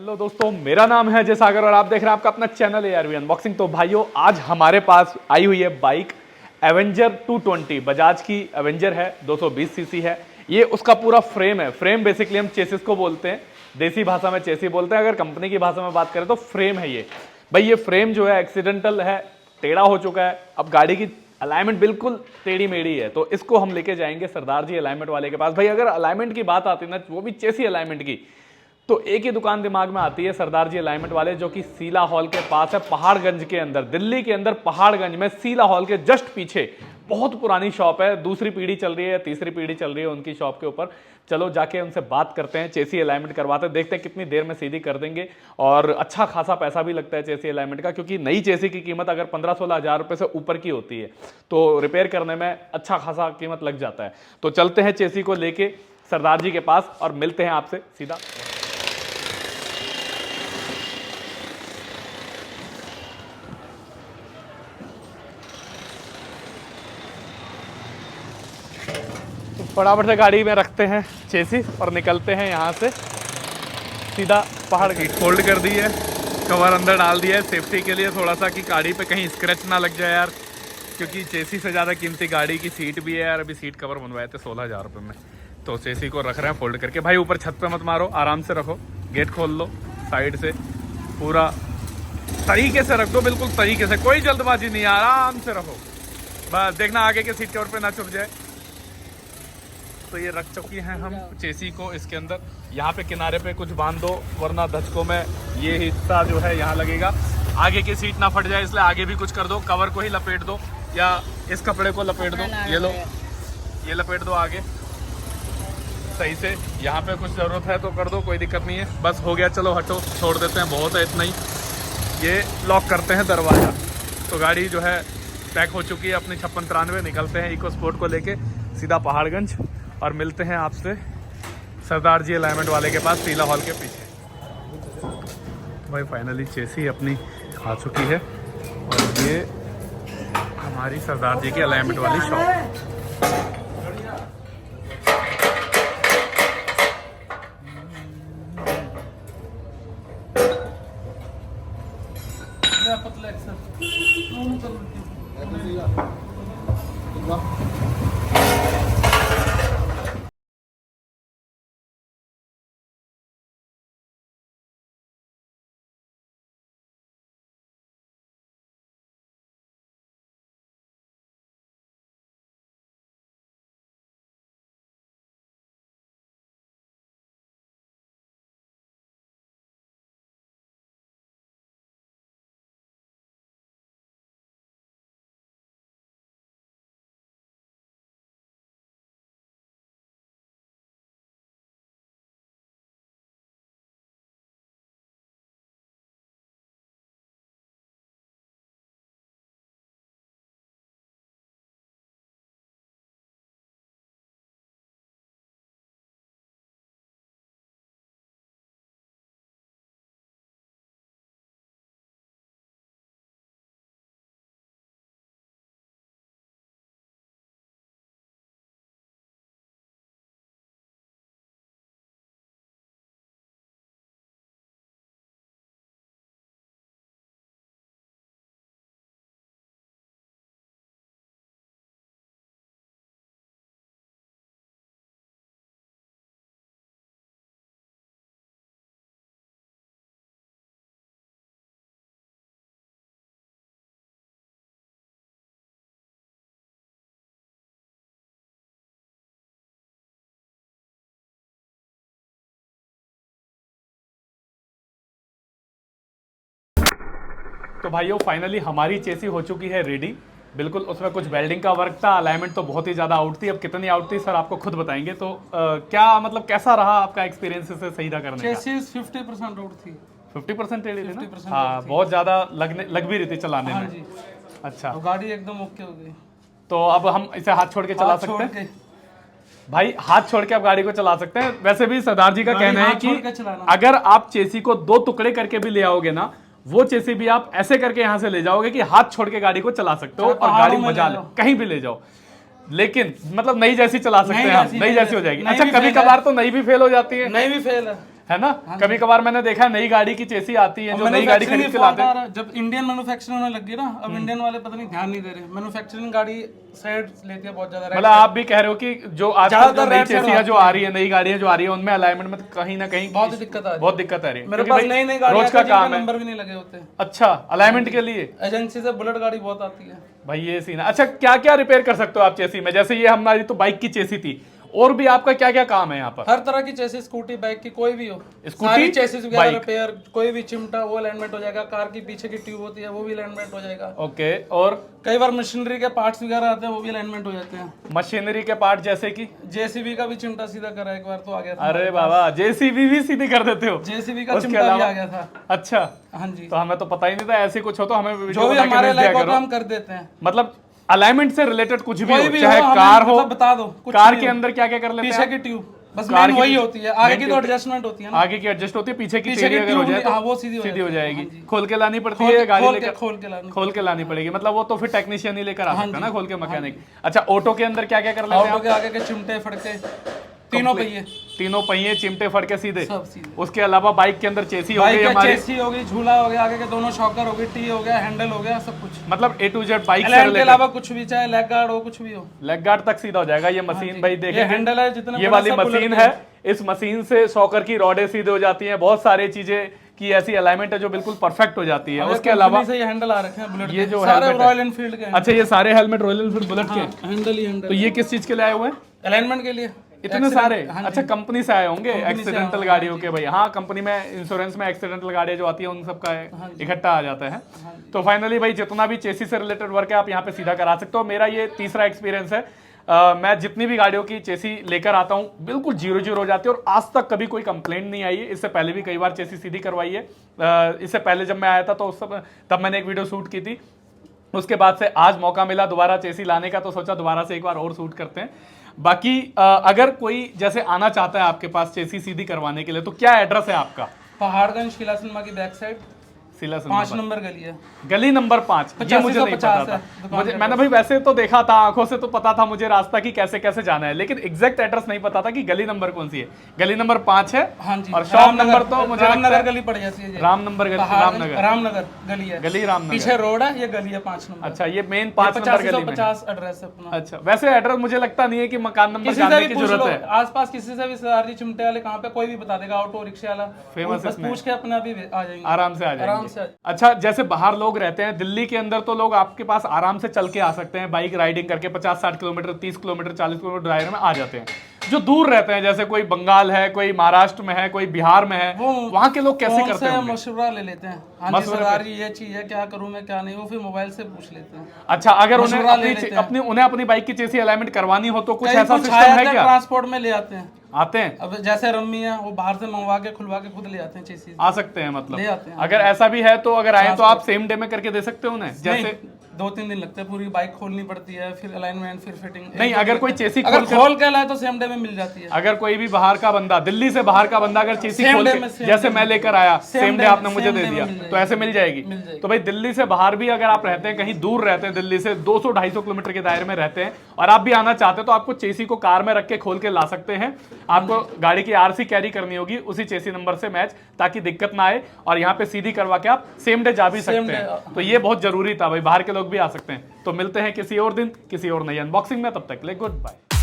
Hello दोस्तों, मेरा नाम है अजय सागर और आप देख रहे हैं आपका अपना चैनल ARV अनबॉक्सिंग। तो भाइयों, आज हमारे पास आई हुई है बाइक एवेंजर 220। बजाज की एवेंजर है, 220 सीसी है। ये उसका पूरा फ्रेम है। फ्रेम बेसिकली हम चेसिस को बोलते हैं, देसी भाषा में चेसी बोलते हैं। अगर कंपनी की भाषा में बात करें तो फ्रेम है ये। भाई ये फ्रेम जो है एक्सीडेंटल है, टेढ़ा हो चुका है। अब गाड़ी की अलाइनमेंट बिल्कुल टेढ़ी मेढ़ी है, तो इसको हम लेके जाएंगे सरदार जी अलाइनमेंट वाले के पास। भाई अगर अलाइनमेंट की बात आती है ना, वो भी चेसी अलाइनमेंट की, तो एक ही दुकान दिमाग में आती है, सरदार जी अलाइनमेंट वाले, जो कि सीला हॉल के पास है, पहाड़गंज के अंदर, दिल्ली के अंदर पहाड़गंज में सीला हॉल के जस्ट पीछे। बहुत पुरानी शॉप है, दूसरी पीढ़ी चल रही है, तीसरी पीढ़ी चल रही है उनकी शॉप के ऊपर। चलो जाके उनसे बात करते हैं, चेसी अलाइनमेंट करवाते हैं, देखते हैं कितनी देर में सीधी कर देंगे। और अच्छा खासा पैसा भी लगता है चेसी अलाइनमेंट का, क्योंकि नई चेसी की कीमत अगर 15-16 हज़ार रुपये से ऊपर की होती है, तो रिपेयर करने में अच्छा खासा कीमत लग जाता है। तो चलते हैं चेसी को लेके सरदार जी के पास और मिलते हैं आपसे सीधा। फटाफट से गाड़ी में रखते हैं चेसी और निकलते हैं यहाँ से सीधा पहाड़। सीट फोल्ड कर दी है, कवर अंदर डाल दिया है सेफ्टी के लिए थोड़ा सा, कि गाड़ी पे कहीं स्क्रैच ना लग जाए यार, क्योंकि चेसी से ज़्यादा कीमती गाड़ी की सीट भी है यार। अभी सीट कवर बनवाए थे 16,000 रुपये में, तो चेसी को रख रहे हैं फोल्ड करके। भाई ऊपर छत पे मत मारो, आराम से रखो, गेट खोल लो साइड से, पूरा तरीके से रख दो, बिल्कुल तरीके से, कोई जल्दबाजी नहीं, आराम से रखो। बस देखना आगे के सीट कवर पे ना छुप जाए। तो ये रख चुकी हैं हम चेसी को इसके अंदर। यहाँ पे किनारे पे कुछ बांध दो, वरना धचकों में ये हिस्सा जो है यहाँ लगेगा, आगे की सीट ना फट जाए, इसलिए आगे भी कुछ कर दो। कवर को ही लपेट दो या इस कपड़े को लपेट दो, ये लो, ये लपेट दो आगे सही से। यहाँ पे कुछ ज़रूरत है तो कर दो, कोई दिक्कत नहीं है। बस हो गया, चलो हटो, छोड़ देते हैं, बहुत है इतना ही। ये लॉक करते हैं दरवाज़ा। तो गाड़ी जो है पैक हो चुकी है अपनी 5693। निकलते हैं इको स्पोर्ट को लेके सीधा पहाड़गंज और मिलते हैं आपसे सरदार जी अलाइनमेंट वाले के पास, सीला हॉल के पीछे। भाई फाइनली चेसी अपनी आ चुकी है और ये हमारी सरदार जी की अलाइनमेंट वाली शॉप। तो भाइयों फाइनली हमारी चेसी हो चुकी है रेडी। बिल्कुल उसमें कुछ वेल्डिंग का वर्क था, अलाइनमेंट तो बहुत ही ज़्यादा आउट थी। अब कितनी आउट थी सर आपको खुद बताएंगे। तो क्या मतलब कैसा रहा आपका एक्सपीरियंस इसे सही करने का? चेसिस 50% आउट थी। 50% टेढ़ी थी ना? हाँ, बहुत ज़्यादा लग भी रही थी चलाने में। जी। अच्छा, तो गाड़ी एकदम ओके हो गई। तो अब हम इसे हाथ छोड़ के चला सकते हैं? भाई हाथ छोड़ के आप गाड़ी को चला सकते हैं। वैसे भी सरदार जी का कहना है कि अगर आप चेसी को 2 टुकड़े करके भी ले आओगे ना, वो चेसी भी आप ऐसे करके यहाँ से ले जाओगे कि हाथ छोड़ के गाड़ी को चला सकते हो और गाड़ी मजा ले, कहीं भी ले जाओ। लेकिन मतलब नई जैसी चला सकते हैं, नई जैसी हो जाएगी। अच्छा, कभी कभार तो नई भी फेल हो जाती है। नई भी फेल है, है ना। कभी कभार मैंने देखा है नई गाड़ी की चेसी आती है, जो नई गाड़ी खरीद के लाते हैं, जब इंडियन मैन्युफैक्चरिंग होने लगी ना, अब इंडियन वाले पता नहीं ध्यान नहीं दे रहे, मैन्युफैक्चरिंग गाड़ी साइड लेती है बहुत ज्यादा। मतलब आप भी कह रहे हो कि जो आजकल जो नई चेसियां जो आ रही है, नई गाड़ियां जो आ रही है, उनमें अलाइनमेंट में कहीं ना कहीं बहुत दिक्कत आ रही है। बहुत दिक्कत आ रही है। मेरे पास नई नई गाड़ी रोज का काम है, नंबर भी नहीं लगे होते। अच्छा, अलाइनमेंट के लिए एजेंसी से बुलेट गाड़ी बहुत आती है भाई, ये सीन है। अच्छा, क्या क्या रिपेयर कर सकते हो आप चेसी में? जैसे ये हमारी तो बाइक की चेसी थी, और भी आपका क्या क्या काम है यहाँ पर? हर तरह की चेसिस, स्कूटी बाइक की कोई भी हो, स्कूटी, सारी चेसिस वगैरह बाइक। रिपेयर, कोई भी चिमटा वो अलाइनमेंट हो जाएगा। कार की पीछे की ट्यूब होती है वो भी अलाइनमेंट हो जाएगा। ओके, और कई बार मशीनरी के पार्ट्स वगैरह आते हैं वो भी अलाइनमेंट हो जाते हैं। मशीनरी के पार्ट जैसे कि जेसीबी का भी चिमटा सीधा करा एक बार तो आ गया था। अरे बाबा, जेसीबी भी सीधी कर देते हो? जेसीबी का चिमटा भी आ गया था। अच्छा, हाँ जी, तो हमें तो पता ही नहीं था ऐसे कुछ हो, तो हमें जो वीडियो भी बना के हमारे भेज दिया लाइक करो। हम कर देते हैं। मतलब अलाइनमेंट से रिलेटेड कुछ भी कोई हो, भी चाहे हमें कार हो, मतलब बता दो, कुछ कार भी के हो। अंदर क्या क्या कर लेते पीछे हैं? की ट्यूब बस कार मेन की वही होती है, आगे की तो एडजस्टमेंट होती है ना। आगे की एडजस्ट होती है, पीछे की पीछे तेरी की अगर हो ट्यूब जाए तो हाँ वो सीधी सीधी हो जाएगी। हाँ जी। खोल के लानी पड़ती है गाड़ी लेकर? खोल के लानी पड़ेगी। मतलब वो तो फिर टेक्नीशियन ही लेकर आ सकता है ना, खोल के मैकेनिक। अच्छा, ऑटो के अंदर क्या क्या कर लेते हैं? ऑटो के आगे के चिमटे फड़के, तीनों पहिए, तीनों पहिए चिमटे फड़ के सीधे। सब सीधे। उसके अलावा बाइक के अंदर चेसी हो गई बाइक का हमारी, चेसी हो गई, झूला हो गया, आगे के दोनों शॉकर हो गई, टी हो गया, हैंडल हो गया, सब कुछ। मतलब ए टू जेड बाइक से एलाइन के रिलेटेड। अलावा कुछ भी, चाहे लेग गार्ड हो, कुछ भी हो, लेग गार्ड तक सीधा हो जाएगा। ये मशीन भाई ये देखिए, हैंडल है जितना ये बड़ा वाली सब बुलेट मशीन का है। इस मशीन से शॉकर की रॉडे सीधे हो जाती हैं, बहुत सारी चीजें की ऐसी अलाइनमेंट है जो बिल्कुल परफेक्ट हो जाती है। उसके अलावा से ये हैंडल आ रखे हैं बुलेट ये के, जो सारे helmet है। रॉयल एनफील्ड के हैं। अच्छा, ये सारे हेलमेट रॉयल एनफील्ड बुलेट के हैं। हैंडल ही हैंडल, तो ये किस चीज के लिए आए हुए हैं? अलाइनमेंट के लिए इतने सारे? हाँ अच्छा, कंपनी से आए होंगे, कंपनी से एक्सीडेंटल आए गाड़ियों के भाई। हाँ, कंपनी में इंश्योरेंस में एक्सीडेंटल गाड़ियां जो आती है उन सब का इकट्ठा आ जाता है। तो फाइनली भाई, जितना भी चेसी से रिलेटेड वर्क है आप यहाँ पे सीधा करा सकते हो। मेरा ये तीसरा एक्सपीरियंस है। मैं जितनी भी गाड़ियों की चेसी लेकर आता हूँ बिल्कुल 0-0 हो जाती है, और आज तक कभी कोई कंप्लेंट नहीं आई है। इससे पहले भी कई बार चेसी सीधी करवाई है। इससे पहले जब मैं आया था तो उस समय तब मैंने एक वीडियो शूट की थी। उसके बाद से आज मौका मिला दोबारा चेसी लाने का, तो सोचा दोबारा से एक बार और शूट करते हैं। बाकी अगर कोई जैसे आना चाहता है आपके पास चेसी सीधी करवाने के लिए, तो क्या एड्रेस है आपका? पहाड़गंज शिला सिनेमा की बैक साइड, सिला 5 नंबर गली है। गली नंबर 5। ये मुझे नहीं पता था। मुझे मैंने भाई वैसे तो देखा था आंखों से, तो पता था मुझे रास्ता की कैसे कैसे जाना है, लेकिन एग्जैक्ट एड्रेस नहीं पता था कि गली नंबर कौन सी है। गली नंबर 5 है। हाँ जी, और शॉप नंबर तो मुझे रामनगर गली पड़ जाती है। रामनगर रामनगर गली है, गली रामनगर, पीछे रोड है, ये गली है 5 नंबर। अच्छा, ये मेन 5 नंबर गली में 50 एड्रेस है अपना। अच्छा, वैसे एड्रेस मुझे लगता नहीं है कि मकान नंबर जानने की जरूरत है। आसपास किसी से भी सरदार जी चिमटे वाले कहाँ पे, कोई भी बता देगा, ऑटो रिक्शा वाला फेमस बस पूछ के अपने अभी आ जाएंगे, आराम से आ आराम से। जाएंगे। अच्छा, जैसे बाहर लोग रहते हैं दिल्ली के अंदर, तो लोग आपके पास आराम से चल के आ सकते हैं, बाइक राइडिंग करके 50-60 किलोमीटर, 30 किलोमीटर, 40 किलोमीटर दायरे में आ जाते हैं। जो दूर रहते हैं, जैसे कोई बंगाल है, कोई महाराष्ट्र में है, कोई बिहार में है, वहां के लोग कैसे करते हैं? मशवरा ले लेते हैं, हाँ जी सरदार जी ये चीज है, क्या करूं मैं क्या नहीं, वो फिर मोबाइल से पूछ लेते हैं। अच्छा, अगर उन्हें अपनी बाइक की चेसी अलाइनमेंट करवानी हो तो कुछ ऐसा सिस्टम है क्या? ट्रांसपोर्ट में ले आते हैं, आते हैं। अब जैसे रम्मी है वो बाहर से मंगवा के खुलवा के खुद ले आते हैं चेसी, आ सकते हैं मतलब ले आते हैं। अगर ऐसा भी है तो अगर आए तो आप सेम डे में करके दे सकते हो उन्हें? जैसे 2-3 दिन लगते हैं, पूरी बाइक खोलनी पड़ती है, फिर अलाइनमेंट, फिर फिटिंग। नहीं, अगर कोई चेसी खोल के लाए तो सेम डे में मिल जाती है। अगर कोई भी बाहर का बंदा, दिल्ली से बाहर का बंदा अगर चेसी खोल के, जैसे मैं लेकर आया, सेम डे आपने मुझे दे दिया, तो ऐसे मिल जाएगी। तो भाई दिल्ली से बाहर भी अगर आप रहते हैं, कहीं दूर रहते हैं, दिल्ली से 200-250 किलोमीटर के दायरे में रहते हैं, और आप भी आना चाहते हैं, तो आपको चेसी को कार में रख के खोल के ला सकते हैं। आपको गाड़ी की आरसी कैरी करनी होगी उसी चेसी नंबर से मैच, ताकि दिक्कत ना आए, और यहाँ पे सीधी करवा के आप सेम डे जा भी सकते हैं। तो ये बहुत जरूरी था भाई, बाहर के लोग भी आ सकते हैं। तो मिलते हैं किसी और दिन किसी और नई अनबॉक्सिंग में, तब तक के लिए गुड बाय।